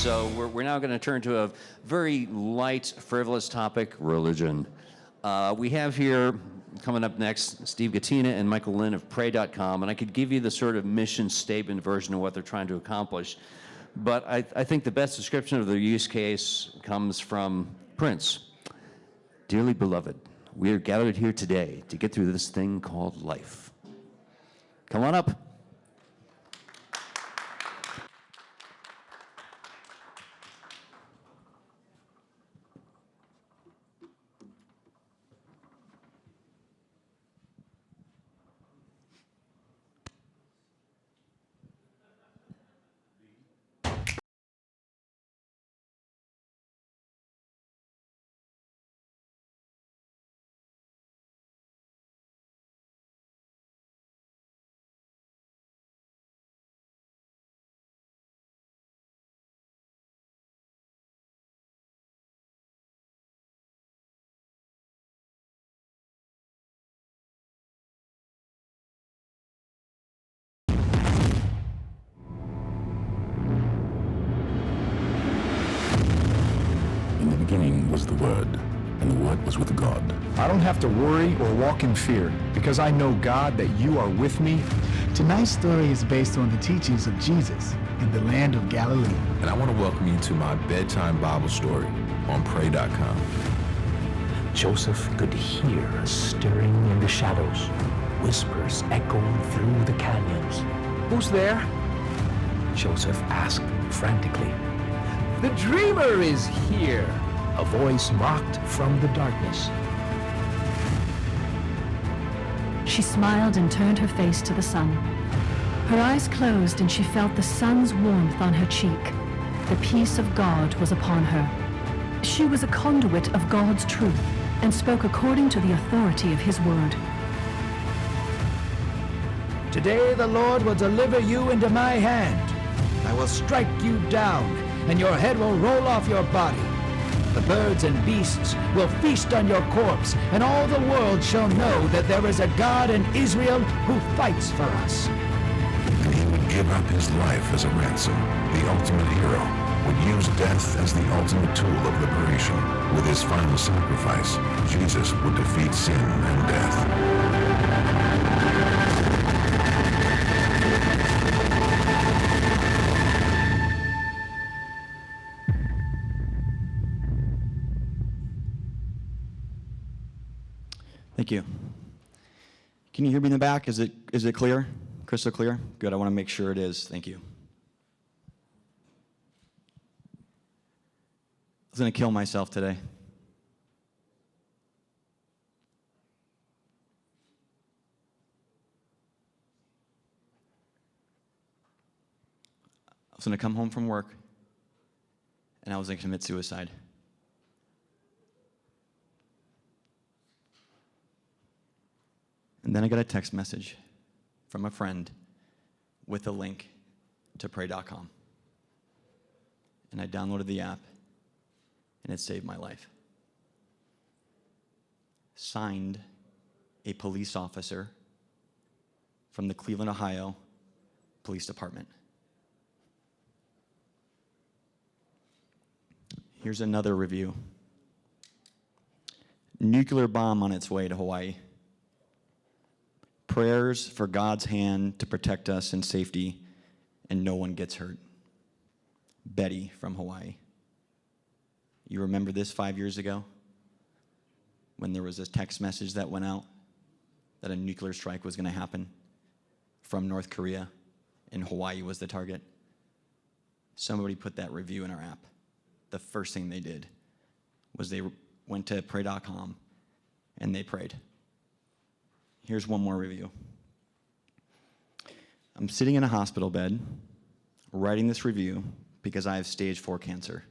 So we're now going to turn to a very light, frivolous topic, religion. We have here, coming up next, Steve Gatena and Michael Lynn of Pray.com, and I could give you the sort of mission statement version of what they're trying to accomplish. But I think the best description of their use case comes from Prince. Dearly beloved, we are gathered here today to get through this thing called life. Come on up. Was the Word, and the Word was with God. I don't have to worry or walk in fear, because I know, God, that you are with me. Tonight's story is based on the teachings of Jesus in the land of Galilee. And I want to welcome you to my bedtime Bible story on Pray.com. Joseph could hear a stirring in the shadows, whispers echoing through the canyons. Who's there? Joseph asked frantically. The dreamer is here. A voice mocked from the darkness. She smiled and turned her face to the sun. Her eyes closed and she felt the sun's warmth on her cheek. The peace of God was upon her. She was a conduit of God's truth and spoke according to the authority of His word. Today the Lord will deliver you into my hand. I will strike you down, and your head will roll off your body. The birds and beasts will feast on your corpse, and all the world shall know that there is a God in Israel who fights for us. And he would give up his life as a ransom. The ultimate hero would use death as the ultimate tool of liberation. With his final sacrifice, Jesus would defeat sin and death. Thank you. Can you hear me in the back? Is it clear? Crystal clear? Good, I want to make sure it is. Thank you. I was going to kill myself today. I was going to come home from work, and I was going to commit suicide. And then I got a text message from a friend with a link to Pray.com. And I downloaded the app, and it saved my life. Signed, a police officer from the Cleveland, Ohio Police Department. Here's another review. Nuclear bomb on its way to Hawaii. Prayers for God's hand to protect us in safety and no one gets hurt. Betty from Hawaii. You remember this 5 years ago? When there was a text message that went out that a nuclear strike was going to happen from North Korea and Hawaii was the target? Somebody put that review in our app. The first thing they did was they went to Pray.com and they prayed. Here's one more review. I'm sitting in a hospital bed, writing this review because I have stage 4 cancer.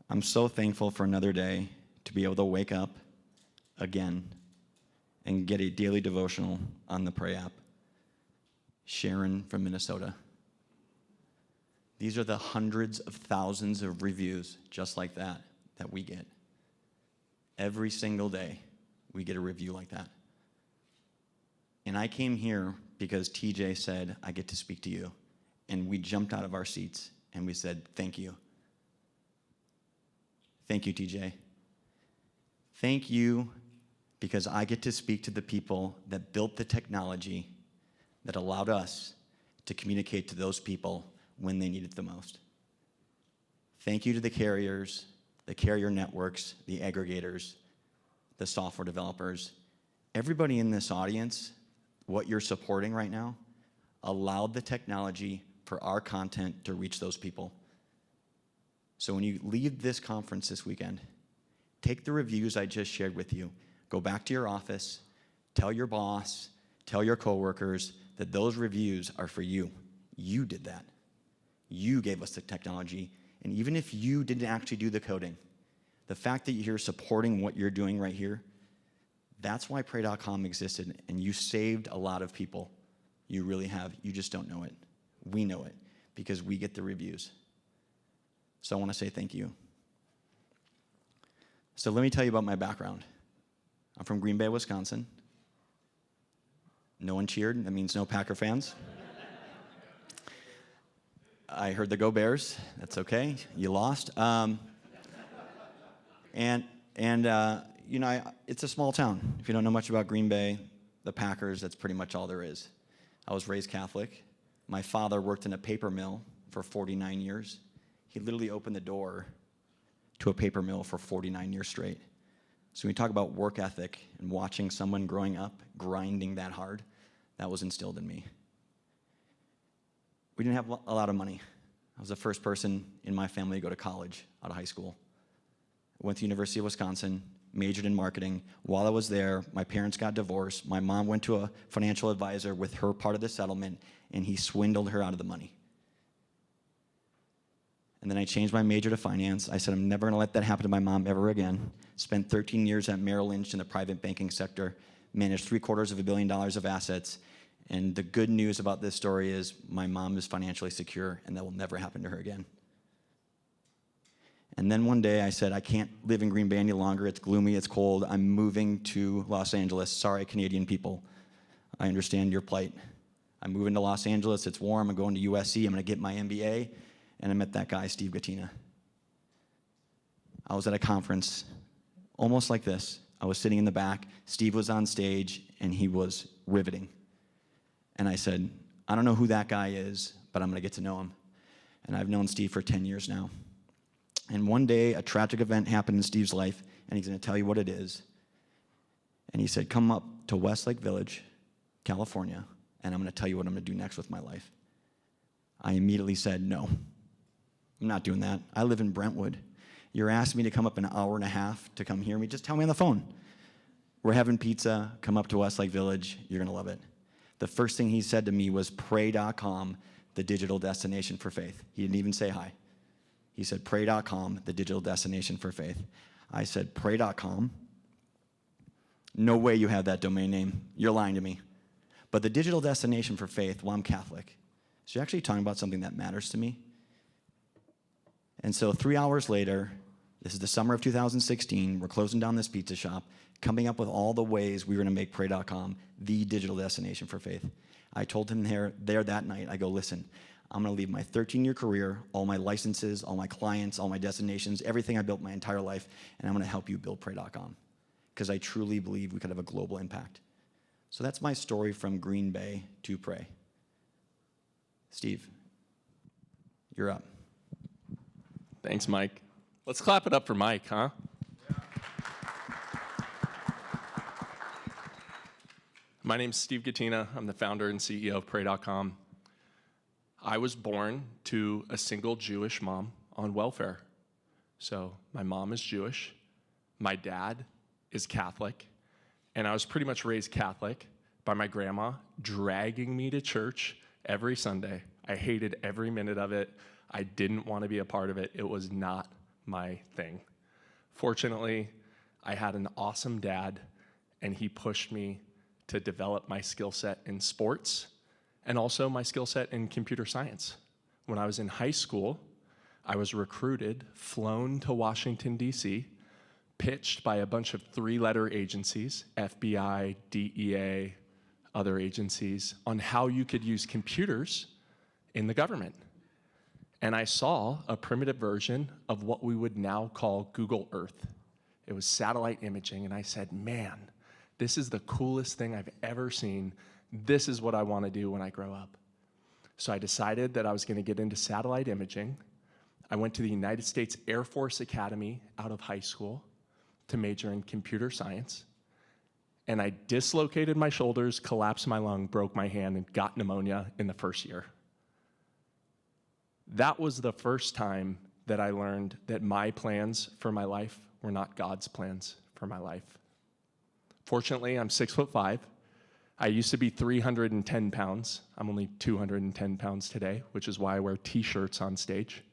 I'm so thankful for another day to be able to wake up again and get a daily devotional on the Pray app. Sharon from Minnesota. These are the hundreds of thousands of reviews just like that we get. Every single day, we get a review like that. And I came here because TJ said, I get to speak to you. And we jumped out of our seats and we said, thank you. Thank you, TJ. Thank you because I get to speak to the people that built the technology that allowed us to communicate to those people when they need it the most. Thank you to the carriers, the carrier networks, the aggregators, the software developers. Everybody in this audience, what you're supporting right now, allowed the technology for our content to reach those people. So when you leave this conference this weekend, take the reviews I just shared with you, go back to your office, tell your boss, tell your coworkers that those reviews are for you. You did that. You gave us the technology, and even if you didn't actually do the coding, the fact that you're here supporting what you're doing right here, that's why Pray.com existed, and you saved a lot of people. You really have. You just don't know it. We know it because we get the reviews. So I want to say thank you. So let me tell you about my background. I'm from Green Bay, Wisconsin. No one cheered. That means no Packer fans. I heard the Go Bears. That's okay. You lost. It's a small town. If you don't know much about Green Bay, the Packers, that's pretty much all there is. I was raised Catholic. My father worked in a paper mill for 49 years. He literally opened the door to a paper mill for 49 years straight. So when we talk about work ethic and watching someone growing up, grinding that hard, that was instilled in me. We didn't have a lot of money. I was the first person in my family to go to college out of high school. I went to the University of Wisconsin, majored in marketing. While I was there, my parents got divorced. My mom went to a financial advisor with her part of the settlement, and he swindled her out of the money. And then I changed my major to finance. I said, I'm never gonna let that happen to my mom ever again. Spent 13 years at Merrill Lynch in the private banking sector, managed $750 million of assets. And the good news about this story is my mom is financially secure, and that will never happen to her again. And then one day I said, I can't live in Green Bay any longer. It's gloomy, it's cold. I'm moving to Los Angeles. Sorry, Canadian people. I understand your plight. I'm moving to Los Angeles. It's warm. I'm going to USC. I'm going to get my MBA. And I met that guy, Steve Gatena. I was at a conference almost like this. I was sitting in the back. Steve was on stage, and he was riveting. And I said, I don't know who that guy is, but I'm going to get to know him. And I've known Steve for 10 years now. And one day, a tragic event happened in Steve's life, and he's going to tell you what it is. And he said, come up to Westlake Village, California, and I'm going to tell you what I'm going to do next with my life. I immediately said, no, I'm not doing that. I live in Brentwood. You're asking me to come up an hour and a half to come hear me? Just tell me on the phone. We're having pizza. Come up to Westlake Village. You're going to love it. The first thing he said to me was Pray.com, the digital destination for faith. He didn't even say hi. He said, Pray.com, the digital destination for faith. I said, Pray.com? No way you have that domain name. You're lying to me. But the digital destination for faith, well, I'm Catholic. So you're actually talking about something that matters to me? And so 3 hours later, this is the summer of 2016, we're closing down this pizza shop, coming up with all the ways we were going to make Pray.com the digital destination for faith. I told him there that night, I go, listen, I'm going to leave my 13-year career, all my licenses, all my clients, all my destinations, everything I built my entire life, and I'm going to help you build Pray.com because I truly believe we could have a global impact. So that's my story from Green Bay to Pray. Steve, you're up. Thanks, Mike. Let's clap it up for Mike, huh? My name's Steve Gatena. I'm the founder and CEO of Pray.com. I was born to a single Jewish mom on welfare. So my mom is Jewish, my dad is Catholic, and I was pretty much raised Catholic by my grandma dragging me to church every Sunday. I hated every minute of it. I didn't want to be a part of it. It was not my thing. Fortunately, I had an awesome dad, and he pushed me to develop my skill set in sports and also my skill set in computer science. When I was in high school, I was recruited, flown to Washington, D.C., pitched by a bunch of 3-letter agencies, FBI, DEA, other agencies, on how you could use computers in the government. And I saw a primitive version of what we would now call Google Earth. It was satellite imaging, and I said, man, this is the coolest thing I've ever seen. This is what I want to do when I grow up. So I decided that I was going to get into satellite imaging. I went to the United States Air Force Academy out of high school to major in computer science. And I dislocated my shoulders, collapsed my lung, broke my hand, and got pneumonia in the first year. That was the first time that I learned that my plans for my life were not God's plans for my life. Fortunately, I'm 6'5". I used to be 310 pounds. I'm only 210 pounds today, which is why I wear t-shirts on stage.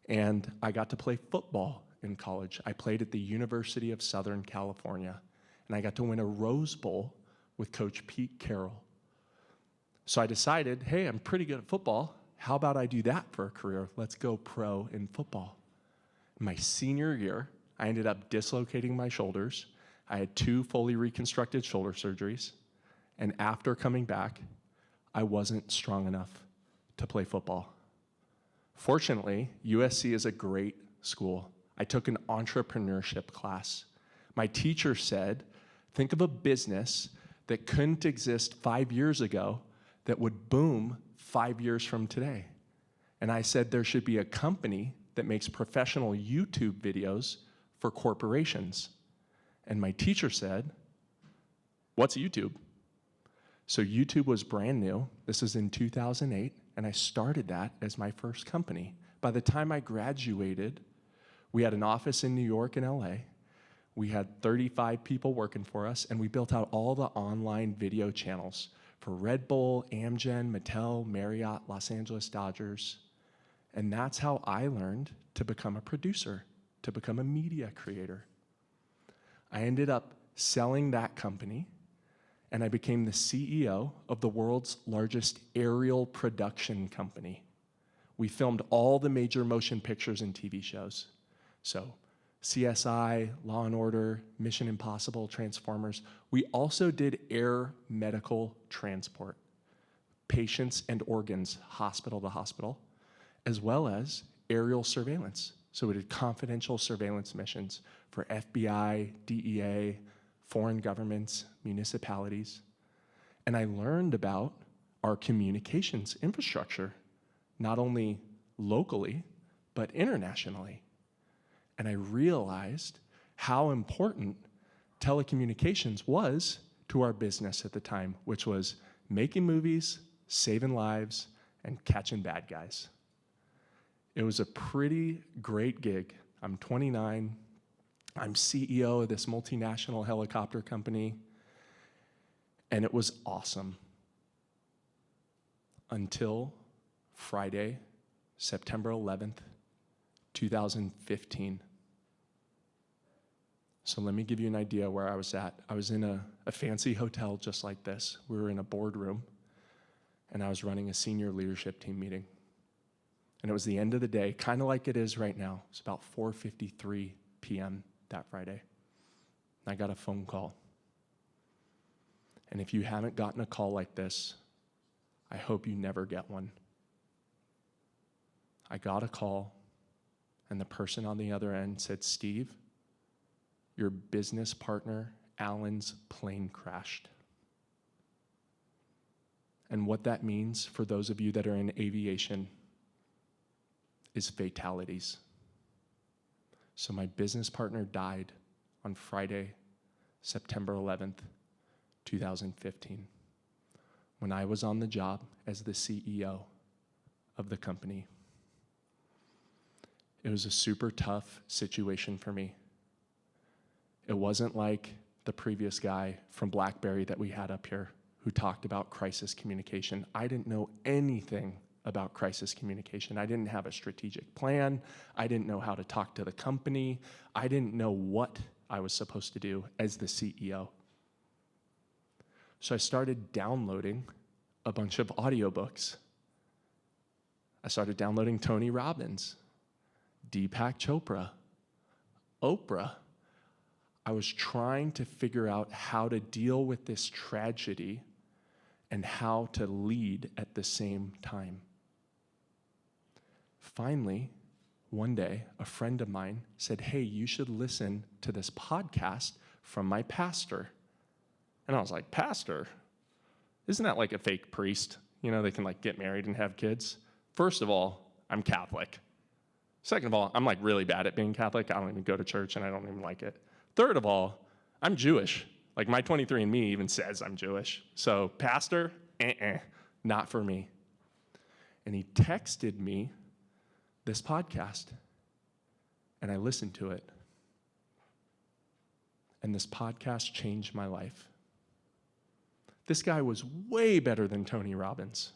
And I got to play football in college. I played at the University of Southern California, and I got to win a Rose Bowl with Coach Pete Carroll. So I decided, hey, I'm pretty good at football. How about I do that for a career? Let's go pro in football. My senior year, I ended up dislocating my shoulders. I had 2 fully reconstructed shoulder surgeries. And after coming back, I wasn't strong enough to play football. Fortunately, USC is a great school. I took an entrepreneurship class. My teacher said, think of a business that couldn't exist 5 years ago that would boom 5 years from today. And I said there should be a company that makes professional YouTube videos for corporations. And my teacher said, what's YouTube? So YouTube was brand new. This is in 2008, and I started that as my first company. By the time I graduated, we had an office in New York and LA. We had 35 people working for us, and we built out all the online video channels for Red Bull, Amgen, Mattel, Marriott, Los Angeles Dodgers. And that's how I learned to become a producer, to become a media creator. I ended up selling that company, and I became the CEO of the world's largest aerial production company. We filmed all the major motion pictures and TV shows. So CSI, Law and Order, Mission Impossible, Transformers. We also did air medical transport, patients and organs, hospital to hospital, as well as aerial surveillance. So we did confidential surveillance missions for FBI, DEA, foreign governments, municipalities. And I learned about our communications infrastructure, not only locally, but internationally. And I realized how important telecommunications was to our business at the time, which was making movies, saving lives, and catching bad guys. It was a pretty great gig. I'm 29. I'm CEO of this multinational helicopter company, and it was awesome until Friday, September 11th, 2015. So let me give you an idea where I was at. I was in a fancy hotel just like this. We were in a boardroom, and I was running a senior leadership team meeting. And it was the end of the day, kind of like it is right now. It's about 4:53 p.m. that Friday. And I got a phone call. And if you haven't gotten a call like this, I hope you never get one. I got a call, and the person on the other end said, Steve, your business partner, Alan's plane crashed. And what that means for those of you that are in aviation is fatalities. So my business partner died on Friday, September 11th, 2015, when I was on the job as the CEO of the company. It was a super tough situation for me. It wasn't like the previous guy from BlackBerry that we had up here who talked about crisis communication. I didn't know anything about crisis communication. I didn't have a strategic plan. I didn't know how to talk to the company. I didn't know what I was supposed to do as the CEO. So I started downloading a bunch of audiobooks. I started downloading Tony Robbins, Deepak Chopra, Oprah. I was trying to figure out how to deal with this tragedy and how to lead at the same time. Finally, one day, a friend of mine said, hey, you should listen to this podcast from my pastor. And I was like, pastor? Isn't that like a fake priest? You know, they can like get married and have kids. First of all, I'm Catholic. Second of all, I'm like really bad at being Catholic. I don't even go to church and I don't even like it. Third of all, I'm Jewish. Like my 23andMe even says I'm Jewish. So pastor, not for me. And he texted me this podcast, and I listened to it. And this podcast changed my life. This guy was way better than Tony Robbins.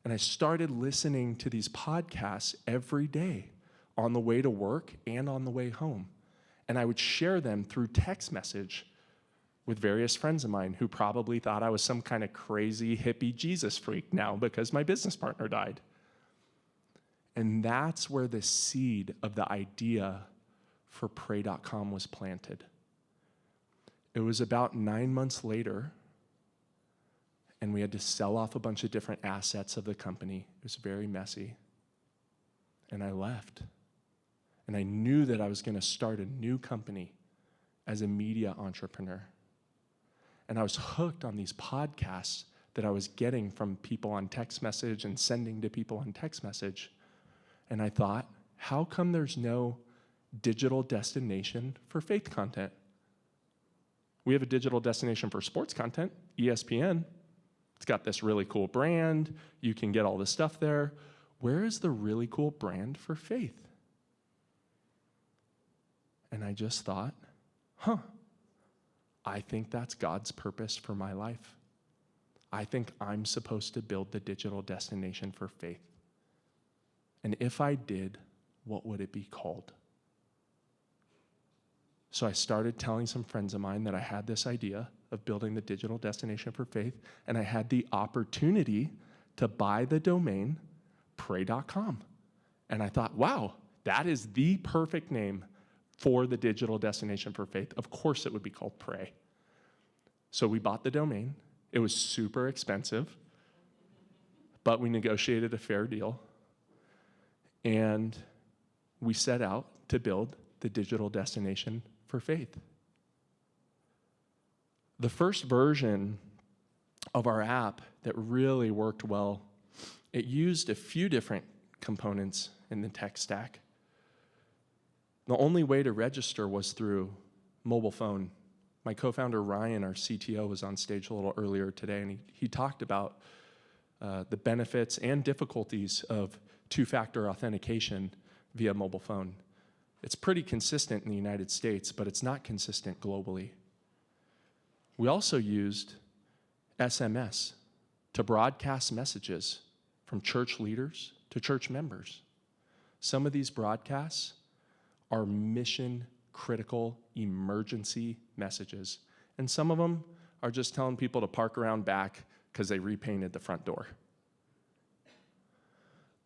And I started listening to these podcasts every day on the way to work and on the way home. And I would share them through text message with various friends of mine who probably thought I was some kind of crazy hippie Jesus freak now because my business partner died. And that's where the seed of the idea for Pray.com was planted. It was about 9 months later, and we had to sell off a bunch of different assets of the company. It was very messy. And I left. And I knew that I was going to start a new company as a media entrepreneur. And I was hooked on these podcasts that I was getting from people on text message and sending to people on text message. And I thought, how come there's no digital destination for faith content? We have a digital destination for sports content, ESPN. It's got this really cool brand. You can get all this stuff there. Where is the really cool brand for faith? And I just thought, I think that's God's purpose for my life. I think I'm supposed to build the digital destination for faith. And if I did, what would it be called? So I started telling some friends of mine that I had this idea of building the digital destination for faith, and I had the opportunity to buy the domain Pray.com. And I thought, wow, that is the perfect name for the digital destination for faith. Of course it would be called Pray. So we bought the domain. It was super expensive, but we negotiated a fair deal. And we set out to build the digital destination for faith. The first version of our app that really worked well, it used a few different components in the tech stack. The only way to register was through mobile phone. My co-founder Ryan, our CTO, was on stage a little earlier today, and he talked about the benefits and difficulties of two-factor authentication via mobile phone. It's pretty consistent in the United States, but it's not consistent globally. We also used SMS to broadcast messages from church leaders to church members. Some of these broadcasts are mission-critical emergency messages, and some of them are just telling people to park around back because they repainted the front door.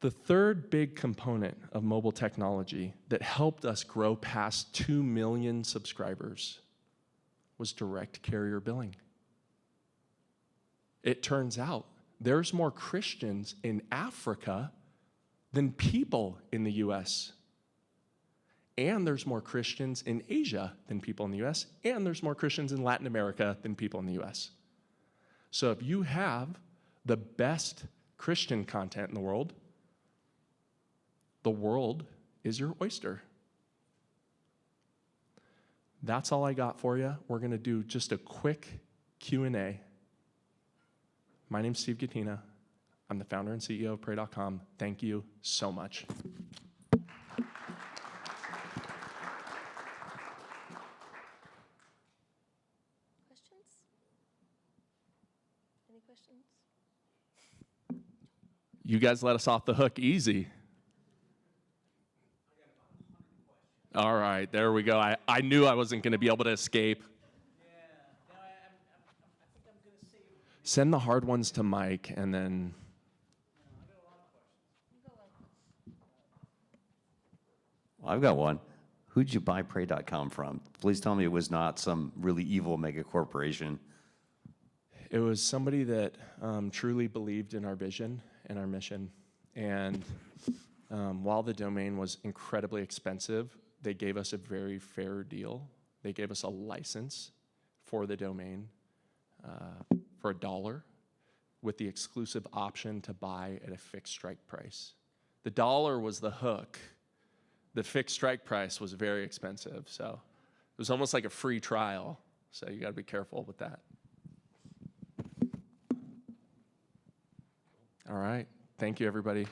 The third big component of mobile technology that helped us grow past 2 million subscribers was direct carrier billing. It turns out there's more Christians in Africa than people in the US. And there's more Christians in Asia than people in the US. And there's more Christians in Latin America than people in the US. So if you have the best Christian content in the world is your oyster. That's all I got for you. We're going to do just a quick Q&A. My name's Steve Gatena. I'm the founder and CEO of Pray.com. Thank you so much. Questions? Any questions? You guys let us off the hook easy. All right, there we go. I knew I wasn't going to be able to escape. Send the hard ones to Mike, and then... Well, I've got one. Who'd you buy Pray.com from? Please tell me it was not some really evil mega corporation. It was somebody that truly believed in our vision and our mission. And while the domain was incredibly expensive, they gave us a very fair deal. They gave us a license for the domain for $1 with the exclusive option to buy at a fixed strike price. The $1 was the hook. The fixed strike price was very expensive, so it was almost like a free trial, so you got to be careful with that. All right. Thank you, everybody.